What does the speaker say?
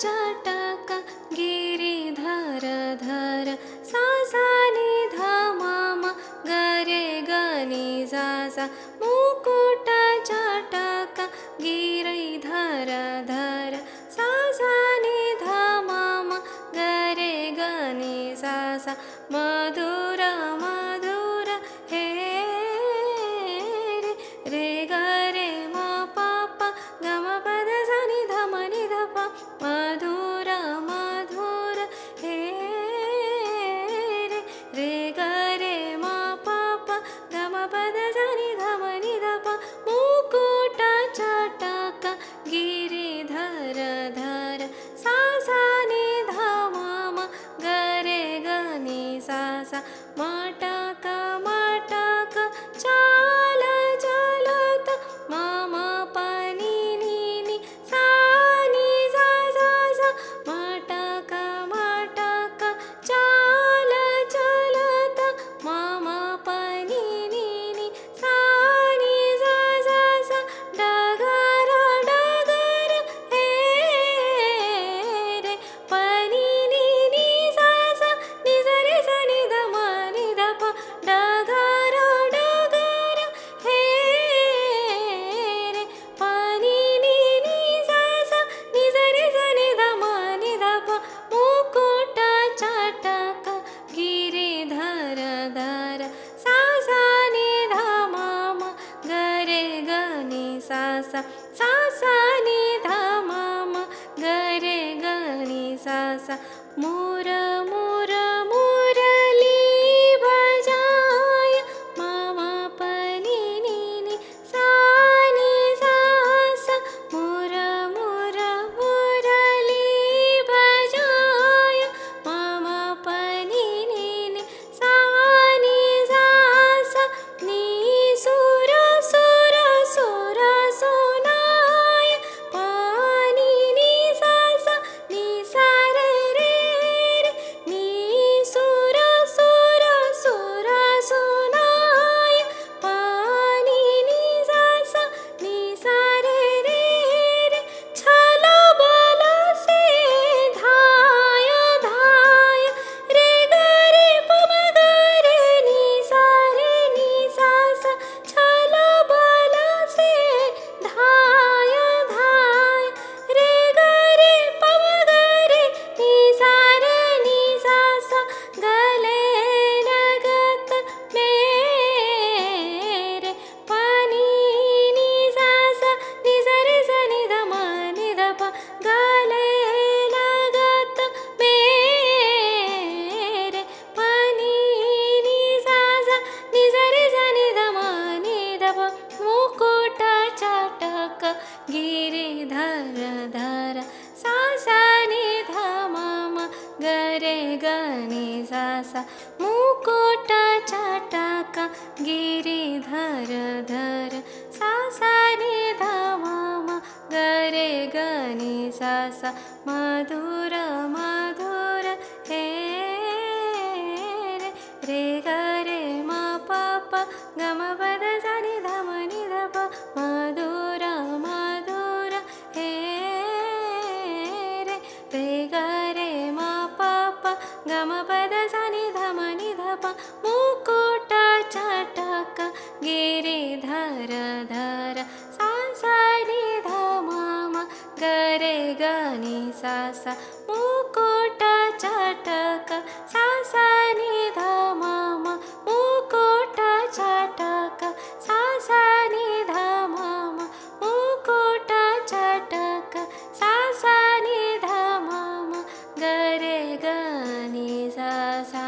चटक गिरिधर धर सा सा नि ध म म ग रे ग नि सा सा मुकुट चटक गिरिधर धर सा सा नि ध म म ग रे ग नि सा सा मधुर मधुर हे रे ग रे म प प ग म प द सा नि ध म नि ध प मधुर मधुर हे रे ग रे म प प ग म प द सा नि ध म नि ध प मुकुट चटक गिरिधर धर सा सा नि ध म म ग रे ग नि सा सा मटक मटक चाल चलत म म प नि नि नि सा नि सा सा सा मटक मटक चाल चलत म म प नि नि नि सा नि सा सा सा डगर डगर हे रे प नि नि नि सा सा नि सा रे सा नि ध म नि ध प डगर डगर हे रे प नि नि नि सा सा नि सा रे सा नि ध म नि ध प मुकुट चटक गिरिधर धर सा सा नि ध म म ग रे ग नि सा सा सा सा नि ध म म ग रे ग नि सा सा मोर मोर मुरली बजाय म म प नि नि नि सा नि सा सा मोर मोर मुरली बजाय म म प नि नि नि सा नि सा सा नि सुर सुर सुर सुनाय प नि नि सा सा नि सा रे रे रे नि सुर सुर सुर सुनाय प नि नि सा सा नि सा रे रे रे छल बल से धाय धाय रे ग रे प म ग रे नि सा सा छल बल से धाय धाय रे ग रे प म ग रे नि सा सा गले लगत मेरे प नि नि सा सा नि सा रे सा नि ध म नि ध प गले लगत मेरे प नि नि सा सा नि सा रे सा नि ध म नि ध प मुकुट चटक गिरिधर धर सा सा नि ध म म ग रे ग नि सा सा मुकुट चटक गिरिधर धर सा सा नि ध म म ग रे ग नि सा सा मधुर मधुर हे रे ग रे म प प ग म प द सा नि ध म नि ध प मधुर मधुर हे रे ग रे म प प ग म प द सा नि ध म नि ध प मुकुट चटक गिरिधर धर सा सा नि ध म म ग रे ग नि सा सा मुकुट चटक सा सा नि ध म म मुकुट चटक सा सा नि ध म म मुकुट चटक सा सा नि ध म म ग रे ग नि सा सा